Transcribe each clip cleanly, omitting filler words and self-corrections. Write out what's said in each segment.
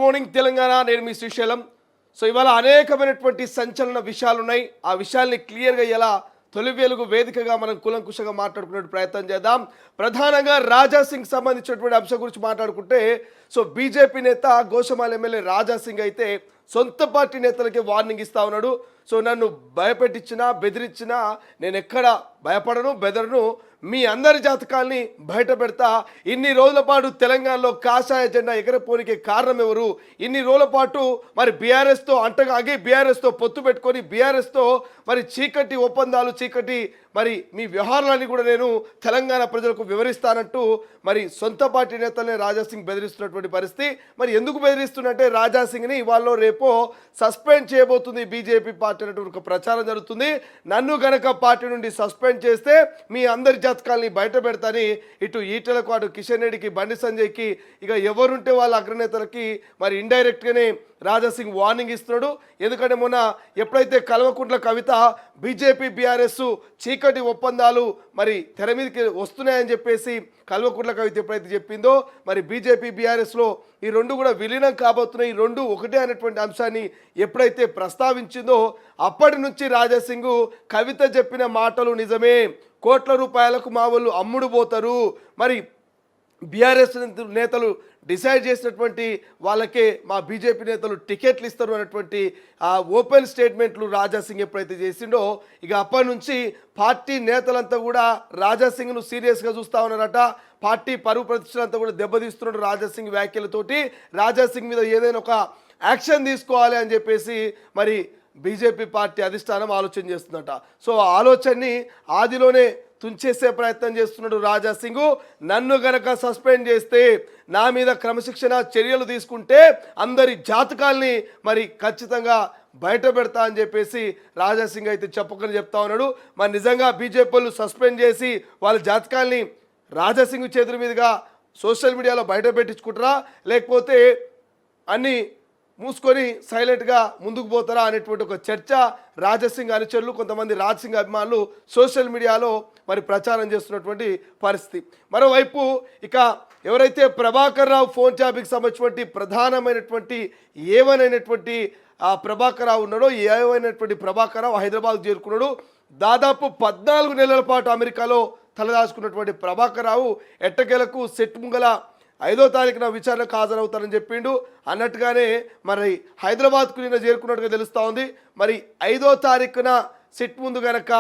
Morning Telangana. నేను మీ Srisailam. So ఇవాళ అనేకమైనటువంటి సంచలన విషయాలు ఉన్నాయి. ఆ విషయాల్ని క్లియర్గా ఎలా తొలి వెలుగు వేదికగా మనం కులంకుశంగా మాట్లాడుకునే ప్రయత్నం చేద్దాం. ప్రధానంగా రాజా సింగ్ సంబంధించినటువంటి అంశం గురించి మాట్లాడుకుంటే, సో బీజేపీ నేత గోషమాల్ ఎమ్మెల్యే రాజా సింగ్ అయితే సొంత పార్టీ నేతలకి వార్నింగ్ ఇస్తా ఉన్నాడు. సో నన్ను భయపెట్టించినా బెదిరించినా నేను ఎక్కడ భయపడను, బెదరను. మీ అందరి జాతకాల్ని బయట పెడతా. ఇన్ని రోజుల పాటు తెలంగాణలో కాషాయ జెండా ఎగరపోనికి కారణం ఎవరు? ఇన్ని రోజుల పాటు మరి బీఆర్ఎస్తో అంటగాగి బీఆర్ఎస్తో పొత్తు పెట్టుకొని బీఆర్ఎస్తో మరి చీకటి ఒప్పందాలు, చీకటి మరి మీ వ్యవహారాలన్నీ కూడా నేను తెలంగాణ ప్రజలకు వివరిస్తానంటూ మరి సొంత పార్టీ నేతలనే రాజాసింగ్ బెదిరిస్తున్నటువంటి పరిస్థితి. మరి ఎందుకు బెదిరిస్తున్నట్టే రాజాసింగ్ని ఇవాళ రేపో సస్పెండ్ చేయబోతుంది బీజేపీ పార్టీ అనేటువంటి ఒక ప్రచారం జరుగుతుంది. నన్ను గనక పార్టీ నుండి సస్పెండ్ చేస్తే మీ అందరి జాతకాలని బయట పెడతాని ఇటు ఈటలకు, అటు కిషన్ రెడ్డికి, బండి సంజయ్కి, ఇక ఎవరుంటే వాళ్ళ అగ్రనేతలకి మరి ఇండైరెక్ట్గానే రాజాసింగ్ వార్నింగ్ ఇస్తున్నాడు. ఎందుకంటే మొన్న ఎప్పుడైతే కల్వకుంట్ల కవిత బీజేపీ బీఆర్ఎస్ చీకటి ఒప్పందాలు మరి తెర మీదకి వస్తున్నాయని చెప్పేసి కల్వకుంట్ల కవిత ఎప్పుడైతే చెప్పిందో, మరి బీజేపీ బీఆర్ఎస్లో ఈ రెండు కూడా విలీనం కాబోతున్నాయి, ఈ రెండు ఒకటే అనేటువంటి అంశాన్ని ఎప్పుడైతే ప్రస్తావించిందో అప్పటి నుంచి రాజాసింగ్ కవిత చెప్పిన మాటలు నిజమే, కోట్ల రూపాయలకు మా వాళ్ళు అమ్ముడు పోతారు, మరి బీఆర్ఎస్ నేతలు డిసైడ్ చేసినటువంటి వాళ్ళకే మా బీజేపీ నేతలు టికెట్లు ఇస్తారు అనేటువంటి ఆ ఓపెన్ స్టేట్మెంట్లు రాజాసింగ్ ఎప్పుడైతే చేసిండో, ఇక అప్పటి నుంచి పార్టీ నేతలంతా కూడా రాజాసింగ్ను సీరియస్గా చూస్తూ ఉన్నారట. పార్టీ పరువు ప్రతిష్టలంతా కూడా దెబ్బతీస్తున్నాడు రాజాసింగ్ వ్యాఖ్యలతోటి. రాజాసింగ్ మీద ఏదైనా ఒక యాక్షన్ తీసుకోవాలి అని చెప్పేసి మరి బీజేపీ పార్టీ అధిష్టానం ఆలోచన చేస్తుందట. సో ఆ ఆలోచనని ఆదిలోనే తుంచేసే ప్రయత్నం చేస్తున్నాడు రాజాసింగ్. నన్ను గనక సస్పెండ్ చేస్తే, నా మీద క్రమశిక్షణ చర్యలు తీసుకుంటే అందరి జాతకాల్ని మరి ఖచ్చితంగా బయట పెడతా అని చెప్పేసి రాజాసింగ్ అయితే చెప్పకని చెప్తా ఉన్నాడు. మరి నిజంగా బీజేపీ వాళ్ళు సస్పెండ్ చేసి వాళ్ళ జాతకాల్ని రాజాసింగ్ చేతుల మీదుగా సోషల్ మీడియాలో బయట పెట్టించుకుంటారా, లేకపోతే అన్నీ మూసుకొని సైలెంట్గా ముందుకు పోతారా అనేటువంటి ఒక చర్చ రాజాసింగ్ అనుచరులు, కొంతమంది రాజ్ సింగ్ అభిమానులు సోషల్ మీడియాలో మరి ప్రచారం చేస్తున్నటువంటి పరిస్థితి. మరోవైపు ఇక ఎవరైతే ప్రభాకర్ రావు ఫోన్ ట్యాపింగ్కి సంబంధించినటువంటి ప్రధానమైనటువంటి ఏవనైనటువంటి ఆ ప్రభాకర్ రావు ఉన్నాడో, ఏవైనటువంటి ప్రభాకర్ రావు హైదరాబాద్ చేరుకున్నాడు. దాదాపు 14 నెలల పాటు అమెరికాలో తలదాచుకున్నటువంటి ప్రభాకర్ రావు ఎట్టకేలకు సెట్ ముంగల 5వ తారీఖున విచారణకు హాజరవుతారని చెప్పిండు. అన్నట్టుగానే మరి హైదరాబాద్కు నిన్న చేరుకున్నట్టుగా తెలుస్తూ ఉంది. మరి 5వ తారీఖున సిట్ ముందు గనక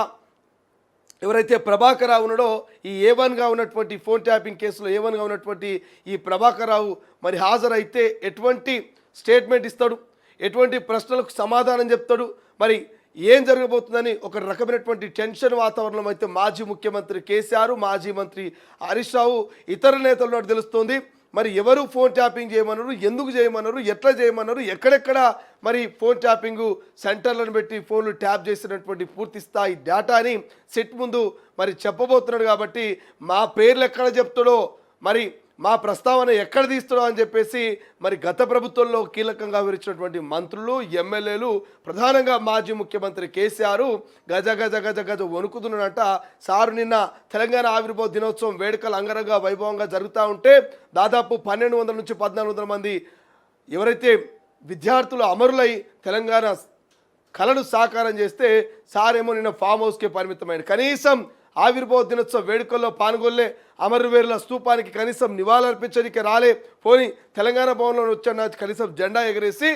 ఎవరైతే ప్రభాకర్ రావు ఉన్నాడో, ఈ A1గా ఉన్నటువంటి ఫోన్ ట్యాపింగ్ కేసులో A1గా ఉన్నటువంటి ఈ ప్రభాకర్ రావు మరి హాజరైతే ఎటువంటి స్టేట్మెంట్ ఇస్తాడు, ఎటువంటి ప్రశ్నలకు సమాధానం చెప్తాడు, మరి ఏం జరగబోతుందని ఒక రకమైనటువంటి టెన్షన్ వాతావరణం అయితే మాజీ ముఖ్యమంత్రి కేసీఆర్, మాజీ మంత్రి హరీష్ రావు, ఇతర నేతలు తెలుస్తోంది. మరి ఎవరు ఫోన్ ట్యాపింగ్ చేయమన్నారు, ఎందుకు చేయమన్నారు, ఎట్లా చేయమన్నారు, ఎక్కడెక్కడ మరి ఫోన్ ట్యాపింగ్ సెంటర్లను పెట్టి ఫోన్లు ట్యాప్ చేసినటువంటి పూర్తి స్థాయి డేటాని సెట్ ముందు మరి చెప్పబోతున్నాడు. కాబట్టి మా పేర్లు ఎక్కడ చెప్తాడో, మరి మా ప్రస్తావన ఎక్కడ తీస్తాడో అని చెప్పేసి మరి గత ప్రభుత్వంలో కీలకంగా వివరించినటువంటి మంత్రులు, ఎమ్మెల్యేలు, ప్రధానంగా మాజీ ముఖ్యమంత్రి కేసీఆర్ గజ గజ గజ గజ వణుకుతున్నట. సారు నిన్న తెలంగాణ ఆవిర్భావ దినోత్సవం వేడుకలు అంగరంగ వైభవంగా జరుగుతూ ఉంటే దాదాపు 1200 నుంచి 1400 మంది ఎవరైతే విద్యార్థులు అమరులై తెలంగాణ కళను సాకారం చేస్తే సారేమో నిన్న ఫామ్ హౌస్కే పరిమితమైన, కనీసం ఆవిర్భావ దినోత్సవ వేడుకల్లో పాల్గొల్లే, అమరవీరుల స్తూపానికి కనీసం నివాళులర్పించడానికి రాలే, పోని తెలంగాణ భవన్లో వచ్చాను కనీసం జెండా ఎగరేసి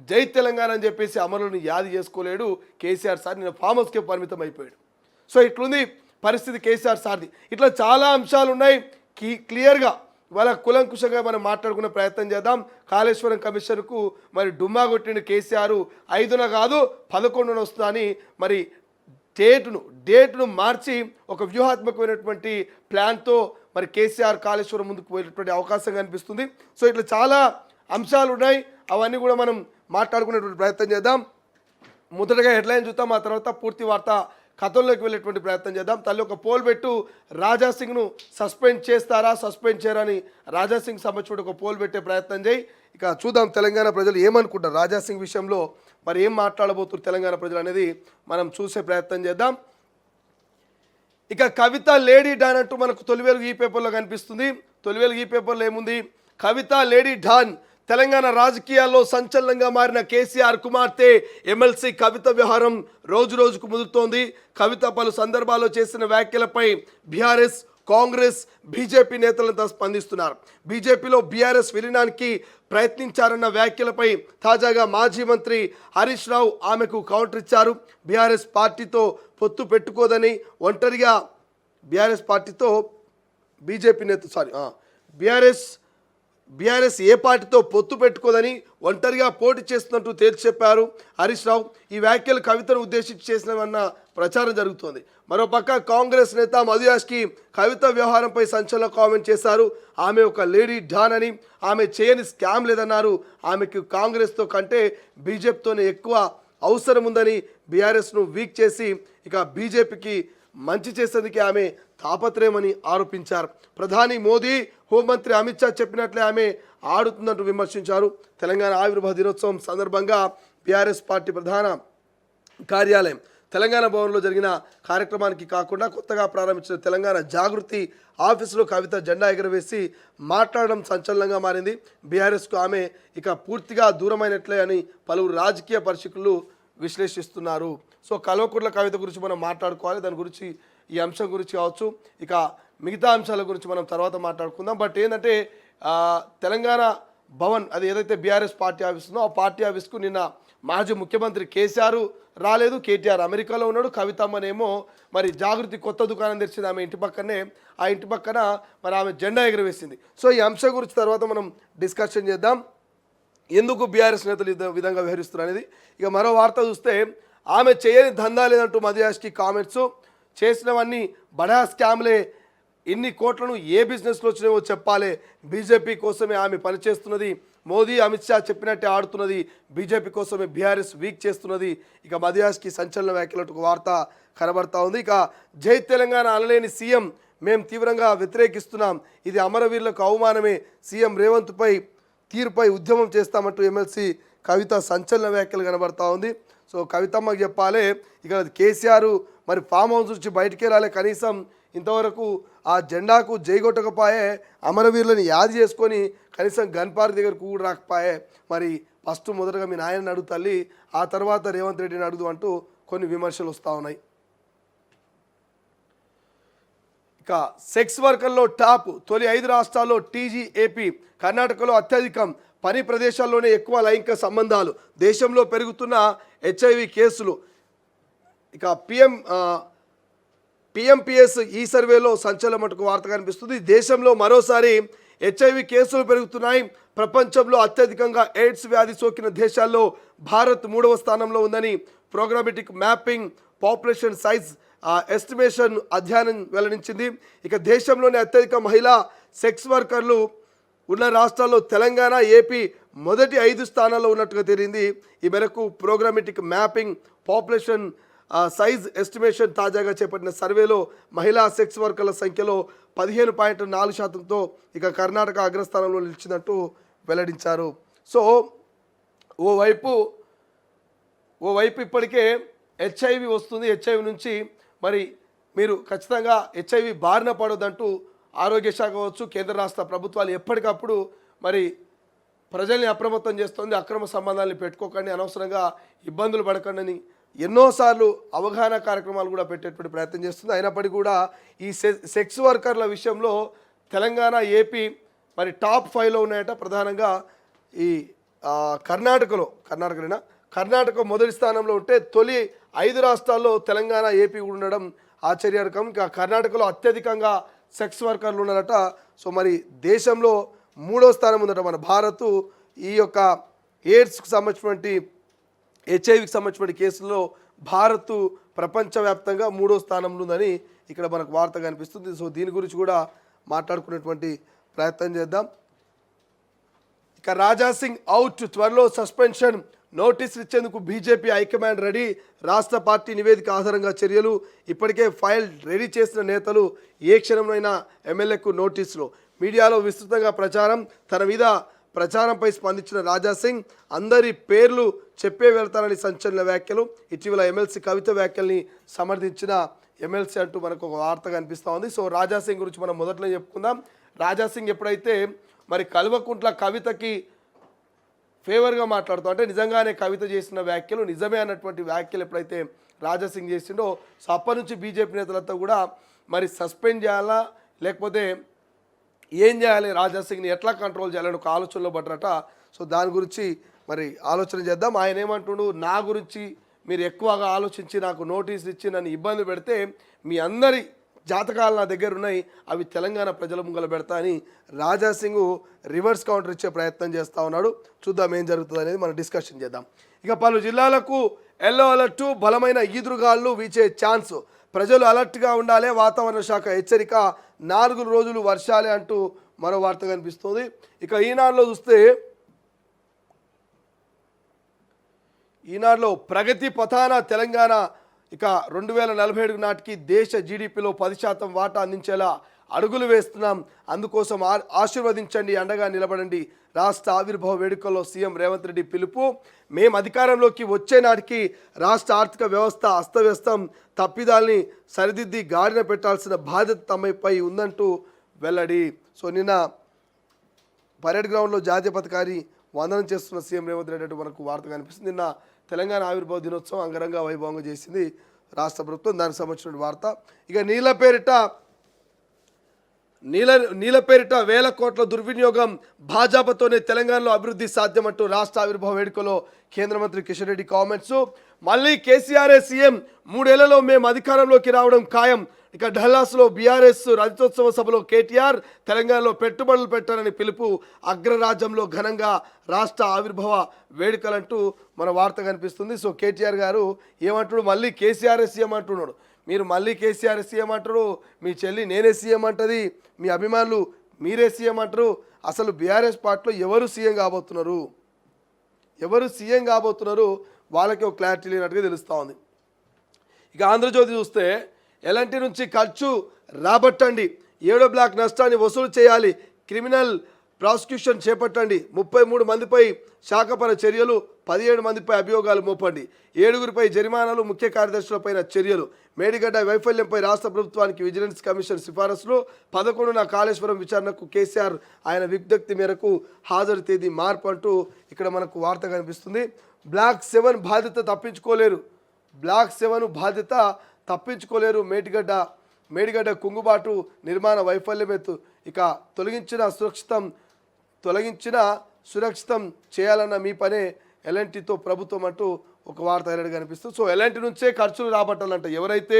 జై తెలంగాణ అని చెప్పేసి అమరులను యాది చేసుకోలేడు కేసీఆర్ సార్. నిన్న ఫామ్ హౌస్కే పరిమితం అయిపోయాడు. సో ఇట్లుంది పరిస్థితి కేసీఆర్ సార్ది. ఇట్లా చాలా అంశాలు ఉన్నాయి. క్లియర్గా వాళ్ళ కులంకుశంగా మనం మాట్లాడుకునే ప్రయత్నం చేద్దాం. కాళేశ్వరం కమిషన్కు మరి డుమ్మా కొట్టిన కేసీఆర్ 5న కాదు 11న వస్తుందని మరి డేట్ను మార్చి ఒక వ్యూహాత్మకమైనటువంటి ప్లాన్తో మరి కేసీఆర్ కాళేశ్వరం ముందుకు పోయేటటువంటి అవకాశం కనిపిస్తుంది. సో ఇట్లా చాలా అంశాలు ఉన్నాయి. అవన్నీ కూడా మనం మాట్లాడుకునేటువంటి ప్రయత్నం చేద్దాం. మొదటగా హెడ్లైన్ చూద్దాం, ఆ తర్వాత పూర్తి వార్త కథల్లోకి వెళ్ళేటువంటి ప్రయత్నం చేద్దాం. తల్లి ఒక పోల్ పెట్టు, రాజాసింగ్ను సస్పెండ్ చేస్తారా, సస్పెండ్ చేయరని రాజాసింగ్ సంబంధించి ఒక పోల్ పెట్టే ప్రయత్నం చేయి. ఇక చూద్దాం తెలంగాణ ప్రజలు ఏమనుకుంటారు రాజాసింగ్ విషయంలో, మరి ఏం మాట్లాడబోతున్నారు తెలంగాణ ప్రజలు అనేది మనం చూసే ప్రయత్నం చేద్దాం. ఇక కవిత లేడీ డాన్ అంటూ మనకు తొలివేలు ఈ పేపర్లో కనిపిస్తుంది. తొలివేలు ఈ పేపర్లో ఏముంది, కవిత లేడీ డాన్ తెలంగాణ రాజకీయాల్లో సంచలనంగా మారిన కేసీఆర్ కుమార్తె ఎమ్మెల్సీ కవిత వ్యవహారం రోజు రోజుకు ముదురుతోంది. కవిత పలు సందర్భాల్లో చేసిన వ్యాఖ్యలపై బీఆర్ఎస్, కాంగ్రెస్, బీజేపీ నేతలంతా స్పందిస్తున్నారు. బీజేపీలో బీఆర్ఎస్ విలీనానికి ప్రయత్నించారన్న వ్యాఖ్యలపై తాజాగా మాజీ మంత్రి హరీష్ రావు ఆమెకు కౌంటర్ ఇచ్చారు. బీఆర్ఎస్ పార్టీతో పొత్తు పెట్టుకోదని, ఒంటరిగా బీఆర్ఎస్ పార్టీతో బీజేపీ నేత బీఆర్ఎస్ ఏ పార్టీతో పొత్తు పెట్టుకోదని, ఒంటరిగా పోటీ చేస్తున్నట్టు తేల్చి చెప్పారు హరీష్ రావు. ఈ వ్యాఖ్యలు కవితను ఉద్దేశించి చేసినవన్న ప్రచారం జరుగుతోంది. మరోపక్క కాంగ్రెస్ నేత మధు యాష్కి కవిత వ్యవహారంపై సంచలన కామెంట్ చేశారు. ఆమె ఒక లేడీ డాన్ అని, ఆమె చేయని స్కామ్ లేదన్నారు. ఆమెకు కాంగ్రెస్తో కంటే బీజేపీతోనే ఎక్కువ అవసరం ఉందని, బీఆర్ఎస్ను వీక్ చేసి ఇక బీజేపీకి మంచి చేసేందుకే ఆమె తాపత్రయమని ఆరోపించారు. ప్రధాని మోదీ, హోంమంత్రి అమిత్ షా చెప్పినట్లే ఆమె ఆడుతుందంటూ విమర్శించారు. తెలంగాణ ఆవిర్భావ దినోత్సవం సందర్భంగా బీఆర్ఎస్ పార్టీ ప్రధాన కార్యాలయం తెలంగాణ భవన్లో జరిగిన కార్యక్రమానికి కాకుండా కొత్తగా ప్రారంభించిన తెలంగాణ జాగృతి ఆఫీసులో కవిత జెండా ఎగరవేసి మాట్లాడడం సంచలనంగా మారింది. బీఆర్ఎస్కు ఆమె ఇక పూర్తిగా దూరమైనట్లే అని పలువురు రాజకీయ పరిశీలకులు విశ్లేషిస్తున్నారు. సో కల్వకుంట్ల కవిత గురించి మనం మాట్లాడుకోవాలి. దాని గురించి, ఈ అంశం గురించి కావచ్చు, ఇక మిగతా అంశాల గురించి మనం తర్వాత మాట్లాడుకుందాం. బట్ ఏంటంటే తెలంగాణ భవన్, అది ఏదైతే బీఆర్ఎస్ పార్టీ ఆఫీస్ ఉందో ఆ పార్టీ ఆఫీస్కు నిన్న మాజీ ముఖ్యమంత్రి కేసీఆర్ రాలేదు. కేటీఆర్ అమెరికాలో ఉన్నాడు. కవితమ్మనేమో మరి జాగృతి కొత్త దుకాణం తెరిచింది ఆమె ఇంటి పక్కనే. ఆ ఇంటి పక్కన మరి ఆమె జెండా ఎగురవేసింది. సో ఈ అంశం గురించి తర్వాత మనం డిస్కషన్ చేద్దాం. ఎందుకు బీఆర్ఎస్ నేతలు ఈ విధంగా వ్యవహరిస్తున్నారు అనేది. ఇక మరో వార్త చూస్తే, ఆమె చేయని దందా లేదంటూ మధు యాష్కి కామెంట్స్. చేసినవన్నీ బడా స్కామ్లే, ఇన్ని కోట్లను ఏ బిజినెస్లో వచ్చినావో చెప్పాలి. బీజేపీ కోసమే ఆమె పనిచేస్తున్నది. మోదీ, అమిత్ షా చెప్పినట్టే ఆడుతున్నది. బీజేపీ కోసమే బీఆర్ఎస్ వీక్ చేస్తున్నది. ఇక మధు యాష్కి సంచలన వ్యాఖ్యలకు వార్త కనబడతా ఉంది. ఇక జై తెలంగాణ అనలేని సీఎం, మేము తీవ్రంగా వ్యతిరేకిస్తున్నాం. ఇది అమరవీరులకు అవమానమే. సీఎం రేవంత్పై తీరుపై ఉద్యమం చేస్తామంటూ ఎమ్మెల్సీ కవిత సంచలన వ్యాఖ్యలు కనబడతా ఉంది. సో కవితమ్మకి చెప్పాలి, ఇక కేసీఆర్ మరి ఫామ్ హౌస్ నుంచి బయటికి రాలే, కనీసం ఇంతవరకు ఆ జెండాకు జైగొట్టకపోయే, అమరవీరులను యాది చేసుకొని కనీసం గన్ పార్క్ దగ్గరకు కూడా రాకపోయే. మరి ఫస్ట్ మొదటగా మీ నాయనని అడుగు తల్లి, ఆ తర్వాత రేవంత్ రెడ్డిని అడుగు అంటూ కొన్ని విమర్శలు వస్తూ ఉన్నాయి. ఇక సెక్స్ వర్కర్లో టాప్, తొలి 5 రాష్ట్రాల్లో టీజీ ఏపీ, కర్ణాటకలో అత్యధికం, పని ప్రదేశాల్లోనే ఎక్కువ లైంగిక సంబంధాలు, దేశంలో పెరుగుతున్న హెచ్ఐవి కేసులు. ఇక పిఎంపిఎస్ ఈ సర్వేలో సంచలన మటుకు వార్త కనిపిస్తుంది. దేశంలో మరోసారి హెచ్ఐవి కేసులు పెరుగుతున్నాయి. ప్రపంచంలో అత్యధికంగా ఎయిడ్స్ వ్యాధి సోకిన దేశాల్లో భారత్ 3వ స్థానంలో ఉందని ప్రోగ్రామెటిక్ మ్యాపింగ్ పాపులేషన్ సైజ్ ఎస్టిమేషన్ అధ్యయనం వెల్లడించింది. ఇక దేశంలోని అత్యధిక మహిళా సెక్స్ వర్కర్లు ఉన్న రాష్ట్రాల్లో తెలంగాణ, ఏపీ మొదటి 5 స్థానాల్లో ఉన్నట్టుగా తెలిసింది. ఈ మేరకు ప్రోగ్రామెటిక్ మ్యాపింగ్ పాపులేషన్ సైజ్ ఎస్టిమేషన్ తాజాగా చేపట్టిన సర్వేలో మహిళా సెక్స్ వర్కర్ల సంఖ్యలో 15.4%తో ఇక కర్ణాటక అగ్రస్థానంలో నిలిచిందంటూ వెల్లడించారు. సో ఓవైపు ఇప్పటికే హెచ్ఐవి వస్తుంది. హెచ్ఐవి నుంచి మరి మీరు ఖచ్చితంగా హెచ్ఐవి బారిన పడొద్దంటూ ఆరోగ్య శాఖ కావచ్చు, కేంద్ర రాష్ట్ర ప్రభుత్వాలు ఎప్పటికప్పుడు మరి ప్రజల్ని అప్రమత్తం చేస్తుంది. అక్రమ సంబంధాలను పెట్టుకోకండి, అనవసరంగా ఇబ్బందులు పడకండి ఎన్నోసార్లు అవగాహన కార్యక్రమాలు కూడా పెట్టేటువంటి ప్రయత్నం చేస్తుంది. అయినప్పటికీ కూడా ఈ సెక్స్ వర్కర్ల విషయంలో తెలంగాణ, ఏపీ మరి టాప్ 5లో ఉన్నాయట. ప్రధానంగా ఈ కర్ణాటక మొదటి స్థానంలో ఉంటే తొలి 5 రాష్ట్రాల్లో తెలంగాణ, ఏపీ ఉండడం ఆశ్చర్యకరం. ఇంకా కర్ణాటకలో అత్యధికంగా సెక్స్ వర్కర్లు ఉన్నారట. సో మరి దేశంలో 3వ స్థానం ఉందట మన భారత్. ఈ యొక్క ఎయిడ్స్కి సంబంధించినటువంటి, హెచ్ఐవికి సంబంధించిన కేసుల్లో భారత్ ప్రపంచవ్యాప్తంగా 3వ స్థానంలో ఉందని ఇక్కడ మనకు వార్త కనిపిస్తుంది. సో దీని గురించి కూడా మాట్లాడుకునేటువంటి ప్రయత్నం చేద్దాం. ఇక రాజాసింగ్ అవుట్, త్వరలో సస్పెన్షన్, నోటీసులు ఇచ్చేందుకు బీజేపీ హైకమాండ్ రెడీ, రాష్ట్ర పార్టీ నివేదిక ఆధారంగా చర్యలు, ఇప్పటికే ఫైల్ రెడీ చేసిన నేతలు, ఏ క్షణంలోనైనా ఎమ్మెల్యేకు నోటీసులు. మీడియాలో విస్తృతంగా ప్రచారం, తన మీద ప్రచారంపై స్పందించిన రాజాసింగ్ అందరి పేర్లు చెప్పే వెళ్తానని సంచలన వ్యాఖ్యలు. ఇటీవల ఎమ్మెల్సీ కవిత వ్యాఖ్యల్ని సమర్థించిన ఎమ్మెల్సీ అంటూ మనకు ఒక వార్త కనిపిస్తూ ఉంది. సో రాజాసింగ్ గురించి మనం మొదట్లో చెప్పుకుందాం. రాజాసింగ్ ఎప్పుడైతే మరి కల్వకుంట్ల కవితకి ఫేవర్గా మాట్లాడుతూ అంటే నిజంగానే కవిత చేసిన వ్యాఖ్యలు నిజమే అన్నటువంటి వ్యాఖ్యలు ఎప్పుడైతే రాజాసింగ్ చేసిండో సో అప్పటి నుంచి బీజేపీ నేతలంతా కూడా మరి సస్పెండ్ చేయాలా లేకపోతే ఏం చేయాలి రాజాసింగ్ని ఎట్లా కంట్రోల్ చేయాలని ఒక ఆలోచనలో పడ్డరట. సో దాని గురించి మరి ఆలోచన చేద్దాం. ఆయన ఏమంటుండు, నా గురించి మీరు ఎక్కువగా ఆలోచించి నాకు నోటీస్ ఇచ్చి నన్ను ఇబ్బంది పెడితే మీ అందరి జాతకాలు నా దగ్గర ఉన్నాయి, అవి తెలంగాణ ప్రజల ముంగల పెడతా అని రాజాసింగ్ రివర్స్ కౌంటర్ ఇచ్చే ప్రయత్నం చేస్తూ ఉన్నాడు. చూద్దాం ఏం జరుగుతుంది అనేది మనం డిస్కషన్ చేద్దాం. ఇక పలు జిల్లాలకు ఎల్లో అలర్టు, బలమైన ఈదురుగాళ్ళు వీచే ఛాన్స్, ప్రజలు అలర్ట్గా ఉండాలి, వాతావరణ శాఖ హెచ్చరిక, 4 రోజులు వర్షాలే అంటూ మరో వార్త కనిపిస్తుంది. ఇక ఈనాడులో చూస్తే ఈనాడులో ప్రగతి పథాన తెలంగాణ ఇక 2047 నాటికి దేశ జీడిపిలో 10% వాటా అందించేలా అడుగులు వేస్తున్నాం, అందుకోసం ఆశీర్వదించండి, అండగా నిలబడండి, రాష్ట్ర ఆవిర్భావ వేడుకల్లో సీఎం రేవంత్ రెడ్డి పిలుపు, మేము అధికారంలోకి వచ్చే నాటికి రాష్ట్ర ఆర్థిక వ్యవస్థ అస్తవ్యస్తం, తప్పిదాల్ని సరిదిద్ది గాడిన పెట్టాల్సిన బాధ్యత తమపై ఉందంటూ వెల్లడి. సో నిన్న పరేడ్ గ్రౌండ్లో జాతీయ పతాకాన్ని వందనం చేస్తున్న సీఎం రేవంత్ రెడ్డి అంటూ మనకు వార్త కనిపిస్తుంది. నిన్న తెలంగాణ ఆవిర్భావ దినోత్సవం అంగరంగ వైభవంగా చేసింది రాష్ట్ర ప్రభుత్వం, దానికి సంబంధించిన వార్త. ఇక నీళ్ళ పేరిట వేల కోట్ల దుర్వినియోగం, భాజపాతోనే తెలంగాణలో అభివృద్ధి సాధ్యమంటూ రాష్ట్ర ఆవిర్భావ వేడుకలో కేంద్ర మంత్రి కిషన్ రెడ్డి కామెంట్స్. మళ్ళీ కేసీఆర్ఏ సీఎం, 3 ఏళ్లలో మేము అధికారంలోకి రావడం ఖాయం. ఇక డల్లాస్లో బీఆర్ఎస్ రజతోత్సవ సభలో కేటీఆర్, తెలంగాణలో పెట్టుబడులు పెట్టాలని పిలుపు, అగ్రరాజ్యంలో ఘనంగా రాష్ట్ర ఆవిర్భావ వేడుకలంటూ మన వార్త కనిపిస్తుంది. సో కేటీఆర్ గారు ఏమంటాడు, మళ్ళీ కేసీఆర్ఏ సీఎం అంటున్నాడు. మీరు మళ్ళీ కేసీఆర్ సీఎం అంటారు, మీ చెల్లి నేనే సీఎం అంటది, మీ అభిమానులు మీరే సీఎం అంటారు. అసలు బీఆర్ఎస్ పార్టీలో ఎవరు సీఎం కాబోతున్నారు వాళ్ళకి ఒక క్లారిటీ లేనట్టుగా తెలుస్తూ ఉంది. ఇక ఆంధ్రజ్యోతి చూస్తే ఎలాంటి నుంచి ఖర్చు రాబట్టండి, 7 బ్లాక్ నష్టాన్ని వసూలు చేయాలి, క్రిమినల్ ప్రాసిక్యూషన్ చేపట్టండి, 33 మందిపై శాఖపర చర్యలు, 17 మందిపై అభియోగాలు మోపండి, 7గురిపై జరిమానాలు, ముఖ్య కార్యదర్శులపై చర్యలు, మేడిగడ్డ వైఫల్యంపై రాష్ట్ర ప్రభుత్వానికి విజిలెన్స్ కమిషన్ సిఫారసులు, 11న కాళేశ్వరం విచారణకు కేసీఆర్ ఆయన విజ్ఞప్తి మేరకు హాజరు తేదీ మార్పు అంటూ ఇక్కడ మనకు వార్త కనిపిస్తుంది. బ్లాక్ 7 బాధ్యత తప్పించుకోలేరు, మేడిగడ్డ కుంగుబాటు నిర్మాణ వైఫల్యమెత్తు, ఇక తొలగించిన సురక్షితం చేయాలన్న మీ పనే ఎల్ఎన్టీతో ప్రభుత్వం అంటూ ఒక వార్త హైలైట్ కనిపిస్తుంది. సో ఎల్ఎన్టీ నుంచే ఖర్చులు రాబట్టాలంట. ఎవరైతే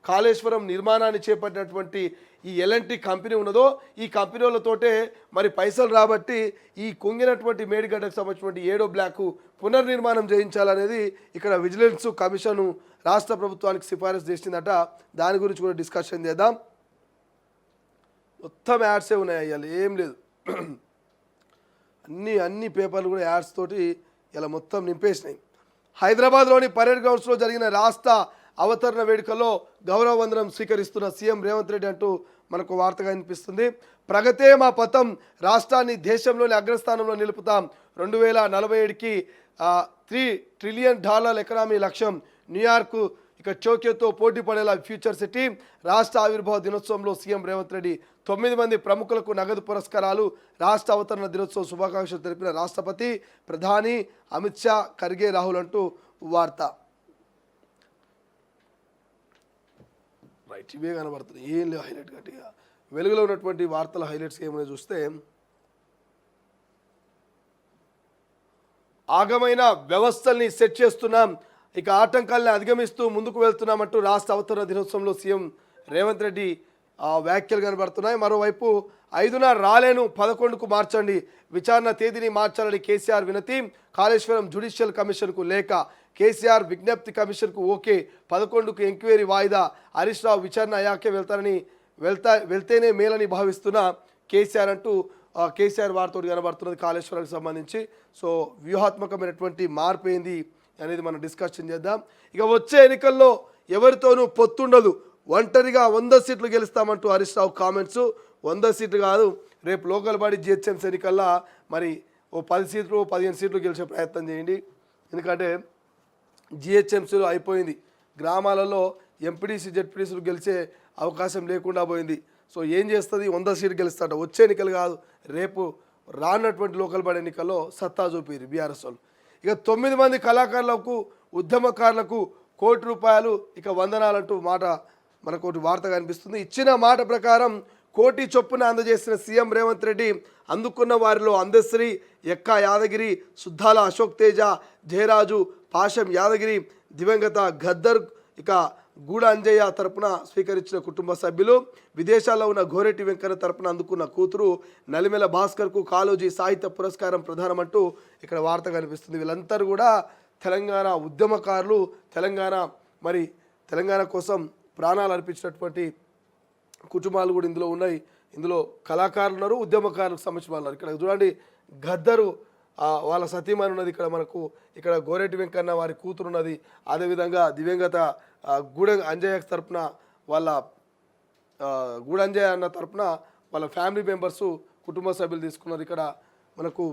కాళేశ్వరం నిర్మాణాన్ని చేపట్టినటువంటి ఈ ఎల్ఎన్టీ కంపెనీ ఉన్నదో ఈ కంపెనీలతోటే మరి పైసలు రాబట్టి ఈ కుంగినటువంటి మేడిగడ్డకు సంబంధించినటువంటి 7వ బ్లాక్ పునర్నిర్మాణం చేయించాలనేది ఇక్కడ విజిలెన్స్ కమిషన్ రాష్ట్ర ప్రభుత్వానికి సిఫారసు చేసిందట. దాని గురించి కూడా డిస్కషన్ చేద్దాం. మొత్తం యాడ్సే ఉన్నాయి, అయ్యాలి ఏం లేదు, అన్ని పేపర్లు కూడా యాడ్స్ తోటి ఇలా మొత్తం నింపేసినాయి. హైదరాబాద్లోని పరేడ్ గ్రౌండ్స్లో జరిగిన రాష్ట్ర అవతరణ వేడుకలో గౌరవ వందనం స్వీకరిస్తున్న సీఎం రేవంత్ రెడ్డి అంటూ మనకు వార్తగా వినిపిస్తుంది. ప్రగతే మా పథం, రాష్ట్రాన్ని దేశంలోని అగ్రస్థానంలో నిలుపుతాం, 2047కి $3 ట్రిలియన్ ఎకనామీ లక్ష్యం, న్యూయార్క్ ఇక టోక్యోతో పోటీ పడేలా ఫ్యూచర్ సిటీ, రాష్ట్ర ఆవిర్భావ దినోత్సవంలో సీఎం రేవంత్ రెడ్డి, 9 మంది ప్రముఖులకు నగదు పురస్కారాలు, రాష్ట్ర అవతరణ దినోత్సవ శుభాకాంక్షలు తెలిపిన రాష్ట్రపతి, ప్రధాని అమిత్ షా, ఖర్గే, రాహుల్ అంటూ వార్త. రైట్, ఇవే కనబడుతున్నాయి, ఏం లేవు హైలైట్ గట్టిగా. వెలుగులో ఉన్నటువంటి వార్తల హైలైట్స్ ఏమైనా చూస్తే, ఆగమైన వ్యవస్థల్ని సెట్ చేస్తున్నాం, ఇక ఆటంకాలను అధిగమిస్తూ ముందుకు వెళ్తున్నామంటూ రాష్ట్ర అవతరణ దినోత్సవంలో సీఎం రేవంత్ రెడ్డి వ్యాఖ్యలు కనబడుతున్నాయి. మరోవైపు 5న రాలేను 11కు మార్చండి, విచారణ తేదీని మార్చాలని కేసీఆర్ వినతి, కాళేశ్వరం జ్యుడిషియల్ కమిషన్కు లేఖ, కేసీఆర్ విజ్ఞప్తి కమిషన్కు ఓకే, 11కు ఎంక్వైరీ వాయిదా, హరీష్ రావు విచారణ అయ్యాకే వెళ్తేనే మేలని భావిస్తున్న కేసీఆర్ అంటూ కేసీఆర్ వారితో కనబడుతున్నది కాళేశ్వరానికి సంబంధించి. సో వ్యూహాత్మకమైనటువంటి మార్పు ఏంది అనేది మనం డిస్కషన్ చేద్దాం. ఇక వచ్చే ఎన్నికల్లో ఎవరితోనూ పొత్తుండదు, ఒంటరిగా 100 సీట్లు గెలుస్తామంటూ హరీష్ రావు కామెంట్స్. 100 సీట్లు కాదు, రేపు లోకల్ బాడీ జిహెచ్ఎంసీ ఎన్నికల్లో మరి ఓ 10 సీట్లు 15 సీట్లు గెలిచే ప్రయత్నం చేయండి. ఎందుకంటే జిహెచ్ఎంసీలో అయిపోయింది, గ్రామాలలో ఎంపీడీసీ జెడ్పీడీసీలు గెలిచే అవకాశం లేకుండా పోయింది. సో ఏం చేస్తుంది, 100 సీట్లు గెలుస్తాడ. వచ్చే ఎన్నికలు కాదు, రేపు రానటువంటి లోకల్ బాడీ ఎన్నికల్లో సత్తా చూపిరు బీఆర్ఎస్ వాళ్ళు. ఇక 9 మంది కళాకారులకు ఉద్యమకారులకు ₹1,00,00,000 ఇక వందనాలంటూ మాట మనకు ఒకటి వార్త కనిపిస్తుంది. ఇచ్చిన మాట ప్రకారం 1,00,00,000 చొప్పున అందజేసిన సీఎం రేవంత్ రెడ్డి అందుకున్న వారిలో అందశ్రీ, ఎక్కా యాదగిరి, సుద్దాల అశోక్ తేజ, జయరాజు, పాషం యాదగిరి, దివంగత గద్దర్, ఇక గూడ అంజయ్య తరపున స్వీకరించిన కుటుంబ సభ్యులు, విదేశాల్లో ఉన్న గోరెట్టి వెంకన్న తరపున అందుకున్న కూతురు నలిమెల భాస్కర్కు కాళోజీ సాహిత్య పురస్కారం ప్రధానమంటూ ఇక్కడ వార్త కనిపిస్తుంది. వీళ్ళందరూ కూడా తెలంగాణ ఉద్యమకారులు, తెలంగాణ కోసం ప్రాణాలు అర్పించినటువంటి కుటుంబాలు కూడా ఇందులో ఉన్నాయి. ఇందులో కళాకారులు ఉన్నారు, ఉద్యమకారులకు సంబంధించిన వాళ్ళు. ఇక్కడ చూడండి, గద్దరు వాళ్ళ సతీమణి ఉన్నది, ఇక్కడ మనకు ఇక్కడ గోరెట్టి వెంకన్న వారి కూతురు ఉన్నది, అదేవిధంగా దివంగత గూడ అంజయ్య తరపున వాళ్ళ గూడ అంజయ్య అన్న తరపున వాళ్ళ ఫ్యామిలీ మెంబర్సు కుటుంబ సభ్యులు తీసుకున్నారు. ఇక్కడ మనకు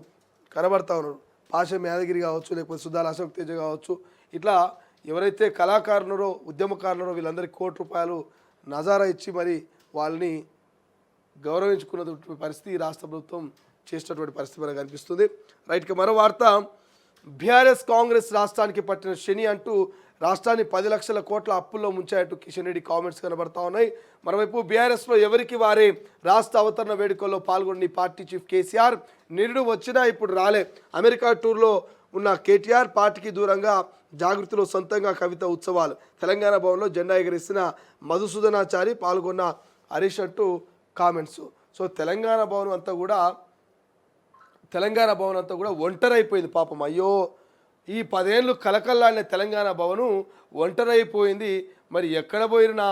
కనబడతా ఉన్నారు. పాషం యాదగిరి కావచ్చు, లేకపోతే సుద్దాల అశోక్ తేజ కావచ్చు, ఇట్లా ఎవరైతే కళాకారులరో ఉద్యమకారులరో వీళ్ళందరికీ ₹1,00,00,000 నజారా ఇచ్చి మరి వాళ్ళని గౌరవించుకున్న పరిస్థితి రాష్ట్ర ప్రభుత్వం చేసినటువంటి పరిస్థితి మనకు కనిపిస్తుంది. రైట్గా మరో వార్త, బీఆర్ఎస్ కాంగ్రెస్ రాష్ట్రానికి పట్టిన శని అంటూ రాష్ట్రాన్ని 10 లక్షల కోట్ల అప్పుల్లో ముంచాయంటూ కిషన్ రెడ్డి కామెంట్స్ కనబడతా ఉన్నాయి. మరోవైపు బీఆర్ఎస్లో ఎవరికి వారే రాష్ట్ర అవతరణ వేడుకల్లో పాల్గొని పార్టీ చీఫ్ కేసీఆర్ నిరుడు వచ్చినా ఇప్పుడు రాలే. అమెరికా టూర్లో ఉన్న కేటీఆర్ పార్టీకి దూరంగా జాగృతిలో సొంతంగా కవిత ఉత్సవాలు, తెలంగాణ భవన్లో జెండా ఎగరేసిన మధుసూదనాచారి పాల్గొన్న హరీష్ అంటూ కామెంట్స్. సో తెలంగాణ భవన్ అంతా కూడా ఒంటరైపోయింది పాపం. అయ్యో, ఈ 10 ఏళ్ళు కలకల్లాడిన తెలంగాణ భవను ఒంటరైపోయింది. మరి ఎక్కడ పోయిన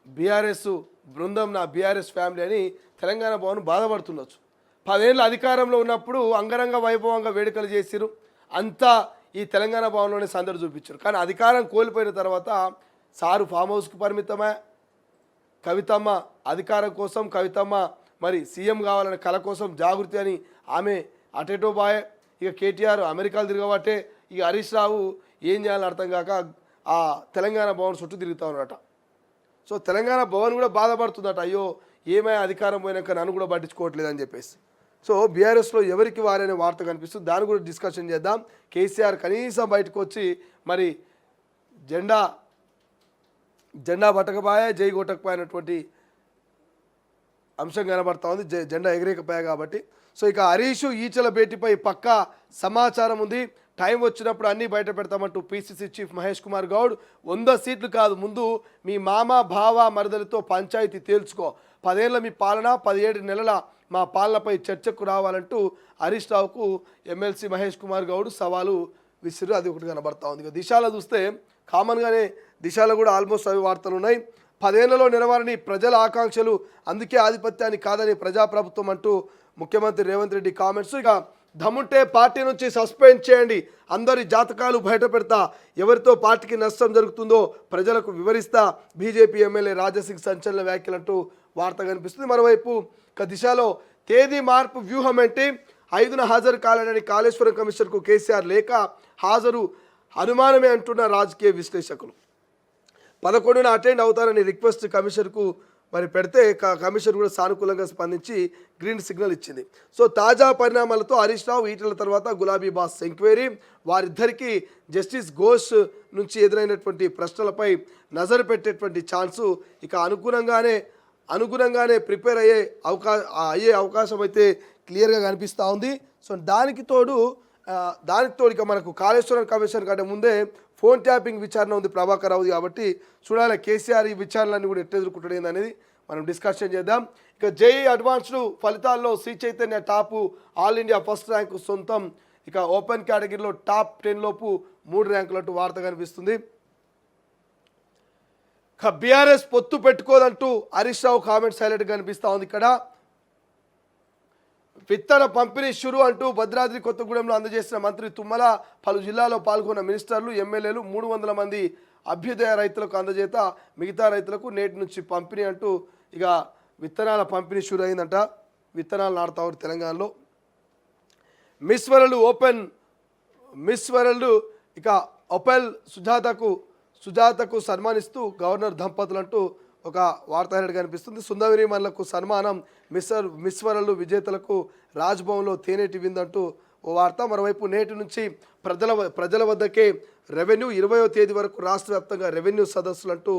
బీఆర్ఎస్ బృందం, నా బీఆర్ఎస్ ఫ్యామిలీ అని తెలంగాణ భవన్ బాధపడుతుండొచ్చు. 10 ఏళ్ళు అధికారంలో ఉన్నప్పుడు అంగరంగ వైభవంగా వేడుకలు చేసిరు, అంతా ఈ తెలంగాణ భవన్లోనే సందడి చూపించారు. కానీ అధికారం కోల్పోయిన తర్వాత సారు ఫామ్ హౌస్కి పరిమితమే, కవితమ్మ అధికారం కోసం, కవితమ్మ మరి సీఎం కావాలనే కళ కోసం జాగృతి అని ఆమె అటేటో బాయ్, ఇక కేటీఆర్ అమెరికాలు తిరగబట్టే, ఇక హరీష్ రావు ఏం చేయాలని అర్థం కాక ఆ తెలంగాణ భవన్ చుట్టూ తిరుగుతూ ఉన్నారట. సో తెలంగాణ భవన్ కూడా బాధపడుతుందట, అయ్యో ఏమైనా అధికారం పోయినాక నన్ను కూడా పట్టించుకోవట్లేదని చెప్పేసి. సో బీఆర్ఎస్లో ఎవరికి వారనే వార్త కనిపిస్తుంది, దాని గురించి డిస్కషన్ చేద్దాం. కేసీఆర్ కనీసం బయటకు వచ్చి మరి జెండా పట్టకపోయా, జై కొట్టకపోయినటువంటి అంశం కనబడతా ఉంది, జెండా ఎగరేకపోయా కాబట్టి. సో ఇక హరీష్ ఈచల భేటీపై పక్కా సమాచారం ఉంది, టైం వచ్చినప్పుడు అన్నీ బయట పెడతామంటూ పీసీసీ చీఫ్ మహేష్ కుమార్ గౌడ్. 100 సీట్లు కాదు, ముందు మీ మామ బావ మరదలతో పంచాయతీ తేల్చుకో, 10 ఏళ్ళ మీ పాలన, 17 నెలల మా పాలనపై చర్చకు రావాలంటూ హరీష్ రావుకు ఎమ్మెల్సీ మహేష్ కుమార్ గౌడ్ సవాలు విసిరు. అది ఒకటి కనబడతా ఉంది. ఇక దిశలో చూస్తే కామన్గానే దిశలో కూడా ఆల్మోస్ట్ అవి వార్తలు ఉన్నాయి. 10 ఏళ్లలో నెరవేరని ప్రజల ఆకాంక్షలు, అందుకే ఆధిపత్యాన్ని కాదని ప్రజాప్రభుత్వం అంటూ ముఖ్యమంత్రి రేవంత్ రెడ్డి కామెంట్స్. ఇక దమ్ముంటే పార్టీ నుంచి సస్పెండ్ చేయండి, అందరి జాతకాలు బయట పెడతా, ఎవరితో పార్టీకి నష్టం జరుగుతుందో ప్రజలకు వివరిస్తా, బీజేపీ ఎమ్మెల్యే రాజాసింగ్ సంచలన వ్యాఖ్యలంటూ వార్త కనిపిస్తుంది. మరోవైపు ఇక దిశలో తేదీ మార్పు వ్యూహం ఏంటి, 5న హాజరు కాలేనని కాళేశ్వరం కమిషనర్కు కేసీఆర్ లేఖ, హాజరు అనుమానమే అంటున్న రాజకీయ విశ్లేషకులు. 11న అటెండ్ అవుతారని రిక్వెస్ట్ కమిషనర్కు మరి పెడితే కమిషన్ కూడా సానుకూలంగా స్పందించి గ్రీన్ సిగ్నల్ ఇచ్చింది. సో తాజా పరిణామాలతో హరీష్ రావు ఈటల తర్వాత గులాబీ బాస్ ఎంక్వైరీ, వారిద్దరికీ జస్టిస్ ఘోష్ నుంచి ఎదురైనటువంటి ప్రశ్నలపై నజరు పెట్టేటువంటి ఛాన్సు ఇక అనుగుణంగానే ప్రిపేర్ అయ్యే అవకాశం అయితే క్లియర్గా కనిపిస్తూ ఉంది. సో దానికి తోడు ఇక మనకు కాళేశ్వరం కమిషన్ కంటే ముందే ఫోన్ ట్యాపింగ్ విచారణ ఉంది ప్రభాకర్ రావుది. కాబట్టి చూడాలి కేసీఆర్ ఈ విచారణలన్నీ కూడా ఎట్లా ఎదుర్కొంటాడు అనేది మనం డిస్కషన్ చేద్దాం. ఇక జేఈ అడ్వాన్స్డ్ ఫలితాల్లో Sri Chaitanya top, all India first rank సొంతం. ఇక ఓపెన్ కేటగిరీలో టాప్ 10 లోపు 3 ర్యాంకులంటూ వార్త కనిపిస్తుంది. ఇక బీఆర్ఎస్ పొత్తు పెట్టుకోదంటూ హరీష్ రావు కామెంట్స్ హైలైట్ కనిపిస్తూ ఉంది. ఇక్కడ విత్తన పంపిణీ షురు అంటూ భద్రాద్రి కొత్తగూడెంలో అందజేసిన మంత్రి తుమ్మల, పలు జిల్లాలో పాల్గొన్న మినిస్టర్లు, ఎమ్మెల్యేలు, 300 మంది అభ్యుదయ రైతులకు అందజేత, మిగతా రైతులకు నేటి నుంచి పంపిణీ అంటూ ఇక విత్తనాల పంపిణీ షురు అయిందంట. విత్తనాలు నాటుతారు తెలంగాణలో. మిస్ వరల్డ్ ఇక ఒపెల్ సుజాతకు సన్మానిస్తూ గవర్నర్ దంపతులు అంటూ ఒక వార్త హెడ్ కనిపిస్తుంది. సుందరిమణులకు సన్మానం, మిస్ వరల్డ్ విజేతలకు రాజ్భవన్లో తేనేటి విందంటూ ఓ వార్త. మరోవైపు నేటి నుంచి ప్రజల వద్దకే రెవెన్యూ 20వ తేదీ వరకు రాష్ట్ర వ్యాప్తంగా రెవెన్యూ సదస్సులు అంటూ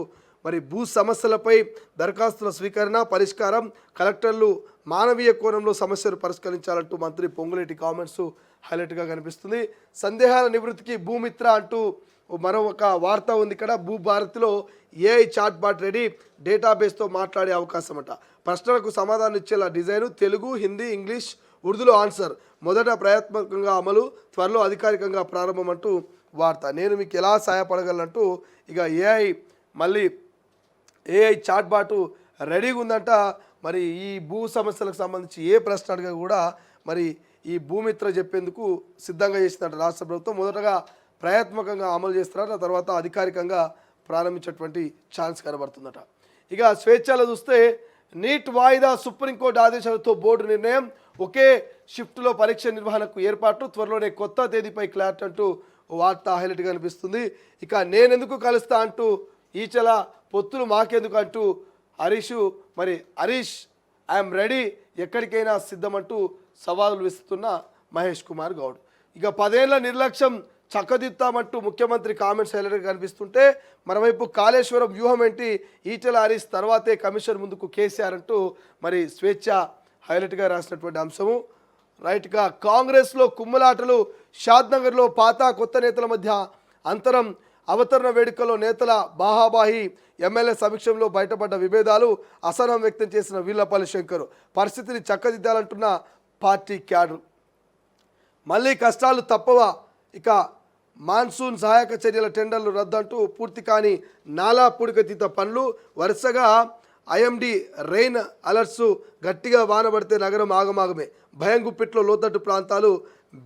మరి భూ సమస్యలపై దరఖాస్తుల స్వీకరణ పరిష్కారం, కలెక్టర్లు మానవీయ కోణంలో సమస్యలు పరిష్కరించాలంటూ మంత్రి పొంగులేటి కామెంట్స్ హైలైట్గా కనిపిస్తుంది. సందేహాల నివృత్తికి భూమిత్ర అంటూ మరొక వార్త ఉంది ఇక్కడ. భూభారతిలో ఏఐ చాట్ బాట్ రెడీ, డేటాబేస్తో మాట్లాడే అవకాశం అట. ప్రశ్నలకు సమాధానం ఇచ్చేలా డిజైను, తెలుగు, హిందీ, ఇంగ్లీష్, ఉర్దూలో ఆన్సర్. మొదట ప్రయత్నకంగా అమలు, త్వరలో అధికారికంగా ప్రారంభం అంటూ వార్త. నేను మీకు ఎలా సహాయపడగలనంటూ ఇక ఏఐ చాట్ బాటు రెడీగా ఉందంట. మరి ఈ భూ సమస్యలకు సంబంధించి ఏ ప్రశ్న అడిగా కూడా మరి ఈ భూమిత్ర చెప్పేందుకు సిద్ధంగా చేసిందంట రాష్ట్ర ప్రభుత్వం. మొదటగా ప్రయత్నకంగా అమలు చేస్తున్నారు, ఆ తర్వాత అధికారికంగా ప్రారంభించేటువంటి ఛాన్స్ కనబడుతుందట. ఇక స్వేచ్ఛలో చూస్తే నీట్ వాయిదా, సుప్రీంకోర్టు ఆదేశాలతో బోర్డు నిర్ణయం, ఒకే షిఫ్ట్లో పరీక్ష నిర్వహణకు ఏర్పాటు, త్వరలోనే కొత్త తేదీపై క్లారిటీ అంటూ వార్త హైలైట్గా అనిపిస్తుంది. ఇక నేనెందుకు కలుస్తా అంటూ ఈచల, పొత్తులు మాకెందుకు అంటూ హరీష్ ఐఎమ్ రెడీ, ఎక్కడికైనా సిద్ధమంటూ సవాలు విస్తున్న మహేష్ కుమార్ గౌడ్. ఇక 10 ఏళ్ల నిర్లక్ష్యం చక్కదిద్దామంటూ ముఖ్యమంత్రి కామెంట్స్ హైలైట్గా కనిపిస్తుంటే, మరోవైపు కాళేశ్వరం వ్యూహం ఏంటి, ఈటెల హరీష్ తర్వాతే కమిషన్ ముందుకు కేసీఆర్ అంటూ మరి స్వేచ్ఛ హైలైట్గా రాసినటువంటి అంశము. రైట్గా కాంగ్రెస్లో కుమ్మలాటలు, షాద్నగర్లో పాత కొత్త నేతల మధ్య అంతరం, అవతరణ వేడుకలో నేతల బాహాబాహి, ఎమ్మెల్యే సమక్షంలో బయటపడ్డ విభేదాలు, అసహనం వ్యక్తం చేసిన వీళ్లపల్లి శంకర్, పరిస్థితిని చక్కదిద్దాలంటున్న పార్టీ క్యాడర్. మళ్ళీ కష్టాలు తప్పవా, ఇక మాన్సూన్ సహాయక చర్యల టెండర్లు రద్దంటూ పూర్తి కాని నాలా పూడికతీత పనులు, వరుసగా ఐఎండి రెయిన్ అలర్ట్స్, గట్టిగా వానబడితే నగరం ఆగమాగమే, భయం గుప్పిట్లో లోతట్టు ప్రాంతాలు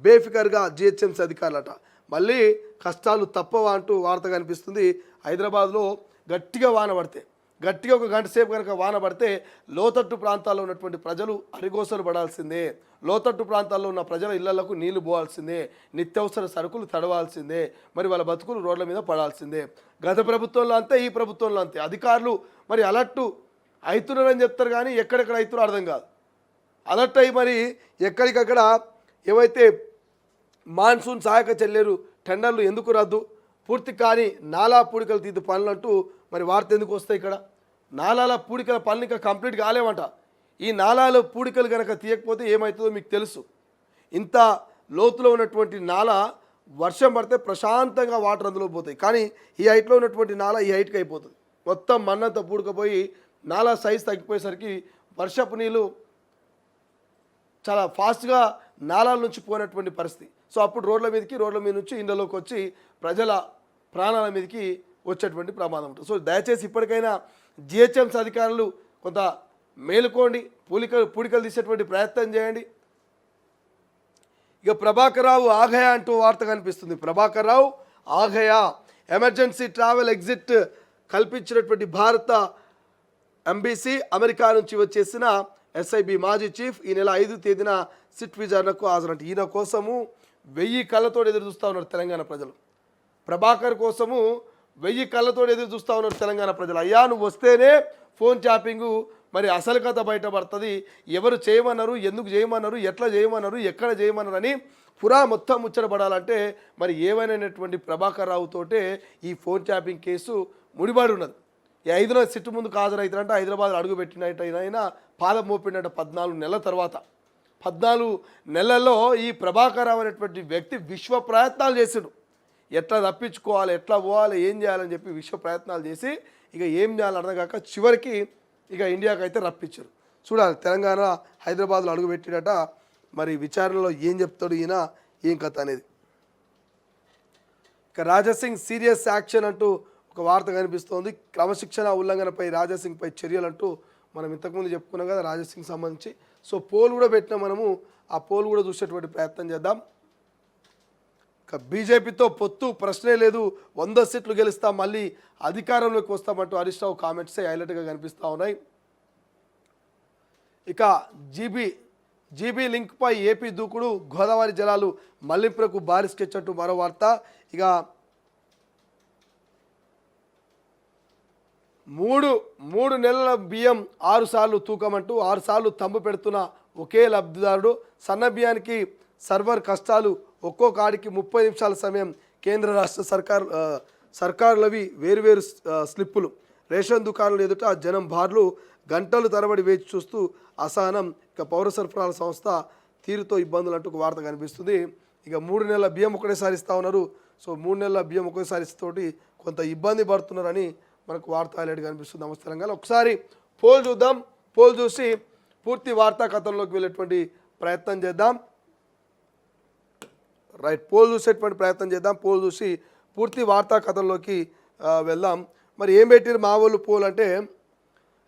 బేఫికర్గా జిహెచ్ఎంసీ అధికారులట. మళ్ళీ కష్టాలు తప్పవా అంటూ వార్త కనిపిస్తుంది. హైదరాబాద్లో గట్టిగా వాన పడితే, గట్టిగా ఒక గంట సేపు కనుక వాన పడితే లోతట్టు ప్రాంతాల్లో ఉన్నటువంటి ప్రజలు అరిగోసలు పడాల్సిందే, లోతట్టు ప్రాంతాల్లో ఉన్న ప్రజల ఇళ్లకు నీళ్లు పోవాల్సిందే, నిత్యావసర సరుకులు తడవాల్సిందే, మరి వాళ్ళ బతుకులు రోడ్ల మీద పడాల్సిందే. గత ప్రభుత్వంలో అంతే, ఈ ప్రభుత్వంలో అంతే. అధికారులు మరి అలర్టు అవుతున్నారని చెప్తారు కానీ ఎక్కడెక్కడ అవుతున్నారో అర్థం కాదు. అలర్ట్ అయ్యి మరి ఎక్కడికక్కడ ఏవైతే మాన్సూన్ సహాయక చెల్లేరు టెండర్లు ఎందుకు రద్దు, పూర్తి కానీ నాలా పూడికలు తీదు పనులు అంటూ మరి వార్త ఎందుకు వస్తాయి. ఇక్కడ నాలాల పూడికల పనులు ఇంకా కంప్లీట్ కాలేమంట. ఈ నాలాల పూడికలు కనుక తీయకపోతే ఏమవుతుందో మీకు తెలుసు. ఇంత లోతులో ఉన్నటువంటి నాలా వర్షం పడితే ప్రశాంతంగా వాటర్ అందులో పోతాయి, కానీ ఈ హైట్లో ఉన్నటువంటి నాలా ఈ హైట్కి అయిపోతుంది. మొత్తం మన్నంతా పూడకపోయి నాలా సైజ్ తగ్గిపోయేసరికి వర్షపు నీళ్ళు చాలా ఫాస్ట్గా నాలాల నుంచి పోయినటువంటి పరిస్థితి. సో అప్పుడు రోడ్ల మీద నుంచి ఇండ్లలోకి వచ్చి ప్రజల ప్రాణాల మీదకి వచ్చేటువంటి ప్రమాదం ఉంటుంది. సో దయచేసి ఇప్పటికైనా జిహెచ్ఎంసీ అధికారులు కొంత మేలుకోండి, పూడికలు తీసేటువంటి ప్రయత్నం చేయండి. ఇక ప్రభాకర్ రావు ఆగయా అంటూ వార్త కనిపిస్తుంది. Prabhakar Rao ఆగయా, emergency travel exit కల్పించినటువంటి భారత ఎంబీసీ, అమెరికా నుంచి వచ్చేసిన ఎస్ఐబి మాజీ చీఫ్ ఈ నెల 5వ తేదీన సిట్ విచారణకు హాజరంటే ఈయన కోసము 1000 కళ్ళతో ఎదురు చూస్తూ ఉన్నారు తెలంగాణ ప్రజలు. ప్రభాకర్ కోసము 1000 కళ్ళతో ఎదురు చూస్తూ ఉన్నారు తెలంగాణ ప్రజలు. అయ్యా నువ్వు వస్తేనే ఫోన్ ట్యాపింగు మరి అసలు కథ బయటపడుతుంది, ఎవరు చేయమన్నారు, ఎందుకు చేయమన్నారు, ఎట్లా చేయమన్నారు, ఎక్కడ చేయమన్నారు అని మొత్తం ముచ్చటపడాలంటే మరి ఏమైనటువంటి ప్రభాకర్ రావుతోటే ఈ ఫోన్ ట్యాపింగ్ కేసు ముడిపడి ఉన్నది. ఈ 5వ సిట్టు ముందుకు హాజరవుతారంటే హైదరాబాద్ అడుగు పెట్టినట్టయినా పాదం మోపినట్టు 14 నెలల తర్వాత, 14 నెలల్లో ఈ ప్రభాకర్ రావు అనేటువంటి వ్యక్తి విశ్వ ప్రయత్నాలు చేసాడు. ఎట్లా తప్పించుకోవాలి, ఎట్లా పోవాలి, ఏం చేయాలని చెప్పి విశ్వ ప్రయత్నాలు చేసి ఇక ఏం చేయాలని అర్థం కాక చివరికి ఇక ఇండియాకి అయితే రప్పించారు. చూడాలి తెలంగాణ హైదరాబాద్లో అడుగు పెట్టినట మరి విచారణలో ఏం చెప్తాడు ఈయన, ఏం కథ అనేది. ఇక రాజాసింగ్ సీరియస్ యాక్షన్ అంటూ ఒక వార్త కనిపిస్తోంది. క్రమశిక్షణ ఉల్లంఘనపై రాజాసింగ్పై చర్యలంటూ మనం ఇంతకుముందు చెప్పుకున్నాం కదా రాజాసింగ్ సంబంధించి. సో పోల్ కూడా పెట్టినా మనము ఆ పోల్ కూడా చూసేటువంటి ప్రయత్నం చేద్దాం. ఇక బీజేపీతో పొత్తు ప్రశ్నే లేదు, 100 సీట్లు గెలుస్తాం, మళ్ళీ అధికారంలోకి వస్తామంటూ హరీష్ రావు కామెంట్సే హైలైట్గా కనిపిస్తూ ఉన్నాయి. ఇక జీబీ లింక్పై ఏపీ దూకుడు, గోదావరి జలాలు మళ్లింపులకు భారీ స్కెచ్ అంటూ మరో వార్త. ఇక మూడు మూడు నెలల బియ్యం 6 సార్లు తూకం అంటూ 6 సార్లు తంబు పెడుతున్న ఒకే లబ్ధిదారుడు. సన్న బియ్యానికి సర్వర్ కష్టాలు, ఒక్కో కాడికి 30 నిమిషాల సమయం. కేంద్ర రాష్ట్ర సర్కారులవి వేరువేరు స్లిప్పులు. రేషన్ దుకాణాలు ఎదుట జనం బార్లు, గంటలు తరబడి వేచి చూస్తూ అసహనం. ఇక పౌర సరఫరాల సంస్థ తీరుతో ఇబ్బందులు అంటూ ఒక వార్త కనిపిస్తుంది. ఇక 3 నెలల బియ్యం ఒకటేసారి ఇస్తూ ఉన్నారు. సో 3 నెలల బియ్యం ఒకేసారి ఇస్తోటి కొంత ఇబ్బంది పడుతున్నారని మనకు వార్త హైలైట్ కనిపిస్తుంది. నమస్తే తెలంగాణ. ఒకసారి పోల్ చూద్దాం. పోల్ చూసి పూర్తి వార్తా కథంలోకి వెళ్ళేటువంటి ప్రయత్నం చేద్దాం. రైట్, పోల్ చూసేటువంటి ప్రయత్నం చేద్దాం. పోల్ చూసి పూర్తి వార్తా కథంలోకి వెళ్దాం. మరి ఏం పెట్టిరు మా వాళ్ళు పోల్ అంటే,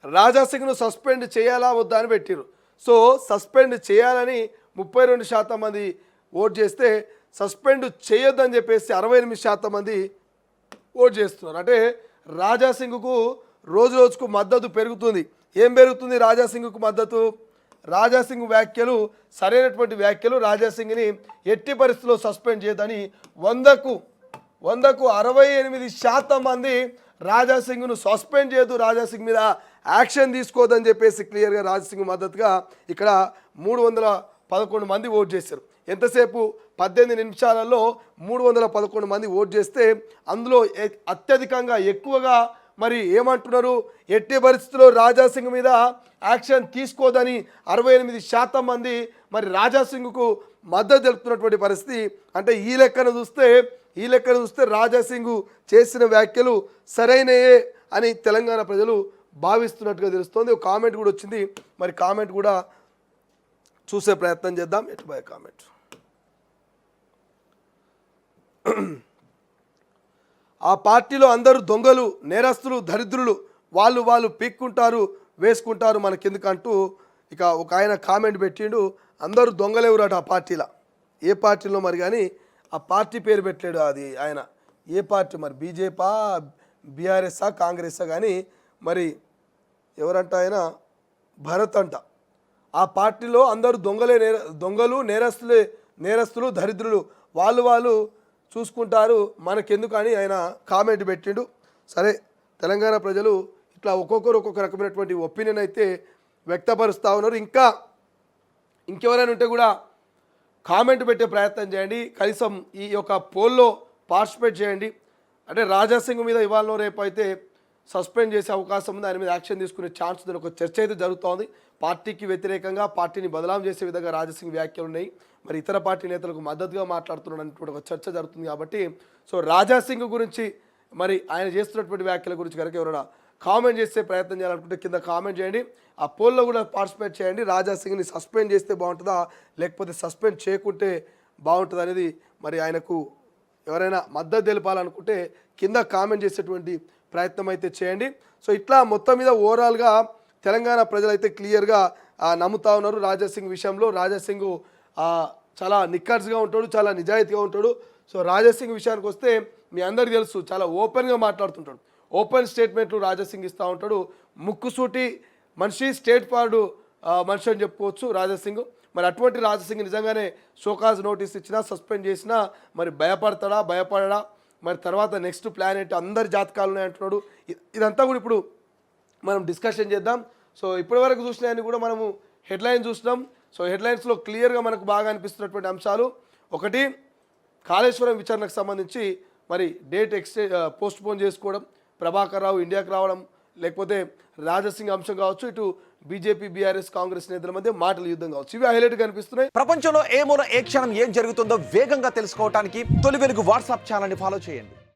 రాజాసింగ్ను సస్పెండ్ చేయాలా వద్దా అని పెట్టిరు. సో సస్పెండ్ చేయాలని 32% మంది ఓట్ చేస్తే, సస్పెండ్ చేయొద్దని చెప్పేసి 68% మంది ఓట్ చేస్తున్నారు. అంటే రాజాసింగ్కు రోజు రోజుకు మద్దతు పెరుగుతుంది. ఏం పెరుగుతుంది రాజాసింగ్కు మద్దతు? రాజాసింగ్ వ్యాఖ్యలు సరైనటువంటి వ్యాఖ్యలు. రాజాసింగ్ని ఎట్టి పరిస్థితుల్లో సస్పెండ్ చేయదని 100కు 68% మంది రాజాసింగ్ను సస్పెండ్ చేయదు, రాజాసింగ్ మీద యాక్షన్ తీసుకోవద్దని చెప్పేసి క్లియర్గా రాజాసింగ్ మద్దతుగా ఇక్కడ 311 మంది ఓట్ చేశారు. ఎంతసేపు 18 నిమిషాలలో 311 మంది ఓట్ చేస్తే, అందులో అత్యధికంగా ఎక్కువగా మరి ఏమంటున్నారు, ఎట్టి పరిస్థితుల్లో రాజాసింగ్ మీద యాక్షన్ తీసుకోదని 68% మంది మరి రాజాసింగ్కు మద్దతు తెలుపుతున్నటువంటి పరిస్థితి. అంటే ఈ లెక్కను చూస్తే రాజాసింగ్ చేసిన వ్యాఖ్యలు సరైనయే అని తెలంగాణ ప్రజలు భావిస్తున్నట్టుగా తెలుస్తోంది. ఒక కామెంట్ కూడా వచ్చింది. మరి కామెంట్ కూడా చూసే ప్రయత్నం చేద్దాం. ఎటు బై కామెంట్. ఆ పార్టీలో అందరూ దొంగలు, నేరస్తులు, దరిద్రులు, వాళ్ళు పీక్కుంటారు, వేసుకుంటారు మనకెందుకంటూ ఇక ఒక ఆయన కామెంట్ పెట్టిండు. అందరూ దొంగలేవురట ఆ పార్టీలో. ఏ పార్టీలో మరి కానీ ఆ పార్టీ పేరు పెట్టలేడు. అది ఆయన ఏ పార్టీ మరి, బీజేపీ, బీఆర్ఎస్ఆ, కాంగ్రెసా కానీ మరి ఎవరంట ఆయన, భరత్ అంట. ఆ పార్టీలో అందరూ దొంగలు, నేరస్తులు, దరిద్రులు, వాళ్ళు చూసుకుంటారు మనకెందుకు అని ఆయన కామెంట్ పెట్టిండు. సరే, తెలంగాణ ప్రజలు ఇట్లా ఒక్కొక్కరు ఒక్కొక్క రకమైనటువంటి ఒపీనియన్ అయితే వ్యక్తపరుస్తూ ఉన్నారు. ఇంకెవరైనా ఉంటే కూడా కామెంట్ పెట్టే ప్రయత్నం చేయండి. కనీసం ఈ యొక్క పోల్లో పార్టిసిపేట్ చేయండి. అంటే రాజాసింగ్ మీద ఇవాళ రేపు అయితే సస్పెండ్ చేసే అవకాశం ఉంది, ఆయన మీద యాక్షన్ తీసుకునే ఛాన్స్ ఉందని ఒక చర్చ అయితే జరుగుతోంది. పార్టీకి వ్యతిరేకంగా పార్టీని బదలాం చేసే విధంగా రాజాసింగ్ వ్యాఖ్యలు ఉన్నాయి. మరి ఇతర పార్టీ నేతలకు మద్దతుగా మాట్లాడుతున్నాడు అనేటువంటి ఒక చర్చ జరుగుతుంది. కాబట్టి సో రాజాసింగ్ గురించి మరి ఆయన చేస్తున్నటువంటి వ్యాఖ్యల గురించి కనుక ఎవరైనా కామెంట్ చేసే ప్రయత్నం చేయాలనుకుంటే కింద కామెంట్ చేయండి. ఆ పోల్లో కూడా పార్టిసిపేట్ చేయండి. రాజాసింగ్ని సస్పెండ్ చేస్తే బాగుంటుందా, లేకపోతే సస్పెండ్ చేయకుంటే బాగుంటుంది అనేది మరి ఆయనకు ఎవరైనా మద్దతు తెలపాలనుకుంటే కింద కామెంట్ చేసేటువంటి ప్రయత్నం అయితే చేయండి. సో ఇట్లా మొత్తం మీద ఓవరాల్గా తెలంగాణ ప్రజలైతే క్లియర్గా నమ్ముతా ఉన్నారు రాజాసింగ్ విషయంలో. రాజాసింగ్ చాలా నిక్కర్స్గా ఉంటాడు, చాలా నిజాయితీగా ఉంటాడు. సో రాజాసింగ్ విషయానికి వస్తే మీ అందరికీ తెలుసు, చాలా ఓపెన్గా మాట్లాడుతుంటాడు. ఓపెన్ స్టేట్మెంట్లు రాజాసింగ్ ఇస్తూ ఉంటాడు. ముక్కుసూటి మనిషి, స్టేట్ ఫార్వర్డ్ మనిషి అని చెప్పుకోవచ్చు రాజాసింగ్. మరి అటువంటి రాజాసింగ్ నిజంగానే షోకాజ్ నోటీస్ ఇచ్చినా, సస్పెండ్ చేసినా మరి భయపడడా, మరి తర్వాత నెక్స్ట్ ప్లాన్ ఏంటి, అందరి జాతకాలు ఉన్నాయంటున్నాడు. ఇదంతా కూడా ఇప్పుడు మనం డిస్కషన్ చేద్దాం. సో ఇప్పటివరకు చూసినాయని కూడా మనము హెడ్లైన్ చూసినాం. సో హెడ్లైన్స్లో క్లియర్గా మనకు బాగా అనిపిస్తున్నటువంటి అంశాలు, ఒకటి కాళేశ్వరం విచారణకు సంబంధించి మరి డేట్ పోస్ట్పోన్ చేసుకోవడం, ప్రభాకర్ రావు ఇండియాకి రావడం, లేకపోతే రాజాసింగ్ అంశం కావచ్చు, ఇటు బీజేపీ, బీఆర్ఎస్, కాంగ్రెస్ నేతల మధ్య మాటల యుద్ధం కావచ్చు, ఇవి హైలైట్ కనిపిస్తున్నాయి. ప్రపంచంలో ఏ మూల ఏ క్షణం ఏం జరుగుతుందో వేగంగా తెలుసుకోవడానికి తొలి వెలుగు వాట్సాప్ ఛానల్ని ఫాలో చేయండి.